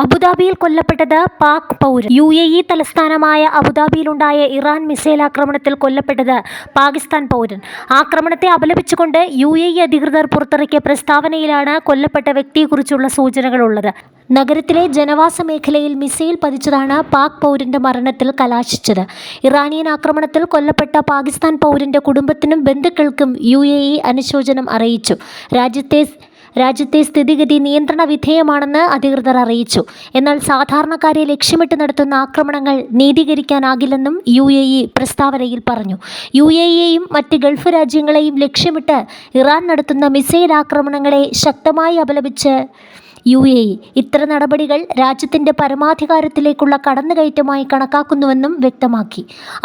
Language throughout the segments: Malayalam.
അബുദാബിയിൽ കൊല്ലപ്പെട്ടത് പാക് പൗരൻ. UAE തലസ്ഥാനമായ അബുദാബിയിലുണ്ടായ ഇറാൻ മിസൈൽ ആക്രമണത്തിൽ കൊല്ലപ്പെട്ടത് പാകിസ്ഥാൻ പൗരൻ. ആക്രമണത്തെ അപലപിച്ചുകൊണ്ട് UAE അധികൃതർ പുറത്തിറക്കിയ പ്രസ്താവനയിലാണ് കൊല്ലപ്പെട്ട വ്യക്തിയെക്കുറിച്ചുള്ള സൂചനകളുള്ളത്. നഗരത്തിലെ ജനവാസ മേഖലയിൽ മിസൈൽ പതിച്ചതാണ് പാക് പൗരന്റെ മരണത്തിൽ കലാശിച്ചത്. ഇറാനിയൻ ആക്രമണത്തിൽ കൊല്ലപ്പെട്ട പാകിസ്ഥാൻ പൗരന്റെ കുടുംബത്തിനും ബന്ധുക്കൾക്കും UAE അനുശോചനം അറിയിച്ചു. രാജ്യത്തെ സ്ഥിതിഗതി നിയന്ത്രണ വിധേയമാണെന്ന് അധികൃതർ അറിയിച്ചു. എന്നാൽ സാധാരണക്കാരെ ലക്ഷ്യമിട്ട് നടത്തുന്ന ആക്രമണങ്ങൾ നീതീകരിക്കാനാകില്ലെന്നും UAE പ്രസ്താവനയിൽ പറഞ്ഞു. UAEയെയും മറ്റ് ഗൾഫ് രാജ്യങ്ങളെയും ലക്ഷ്യമിട്ട് ഇറാൻ നടത്തുന്ന മിസൈൽ ആക്രമണങ്ങളെ ശക്തമായി അപലപിച്ച് UAE ഇത്തരം നടപടികൾ രാജ്യത്തിൻ്റെ പരമാധികാരത്തിലേക്കുള്ള കടന്നുകയറ്റമായി കണക്കാക്കുന്നുവെന്നും വ്യക്തമാക്കി.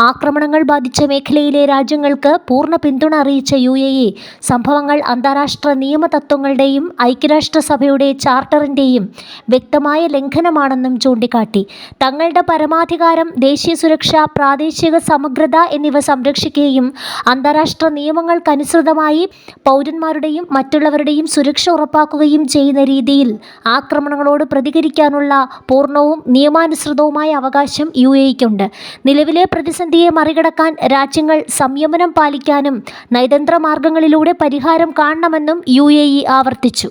ആക്രമണങ്ങൾ ബാധിച്ച മേഖലയിലെ രാജ്യങ്ങൾക്ക് പൂർണ്ണ പിന്തുണ അറിയിച്ച UAE സംഭവങ്ങൾ അന്താരാഷ്ട്ര നിയമ തത്വങ്ങളുടെയും ഐക്യരാഷ്ട്രസഭയുടെ ചാർട്ടറിൻ്റെയും വ്യക്തമായ ലംഘനമാണെന്നും ചൂണ്ടിക്കാട്ടി. തങ്ങളുടെ പരമാധികാരം, ദേശീയ സുരക്ഷ, പ്രാദേശിക സമഗ്രത എന്നിവ സംരക്ഷിക്കുകയും അന്താരാഷ്ട്ര നിയമങ്ങൾക്കനുസൃതമായി പൗരന്മാരുടെയും മറ്റുള്ളവരുടെയും സുരക്ഷ ഉറപ്പാക്കുകയും ചെയ്യുന്ന രീതിയിൽ ആക്രമണങ്ങളോട് പ്രതികരിക്കാനുള്ള പൂർണ്ണവും നിയമാനുസൃതവുമായ അവകാശം UAEക്കുണ്ട്. നിലവിലെ പ്രതിസന്ധിയെ മറികടക്കാൻ രാജ്യങ്ങൾ സംയമനം പാലിക്കാനും നയതന്ത്ര മാർഗങ്ങളിലൂടെ പരിഹാരം കാണണമെന്നും UAE ആവർത്തിച്ചു.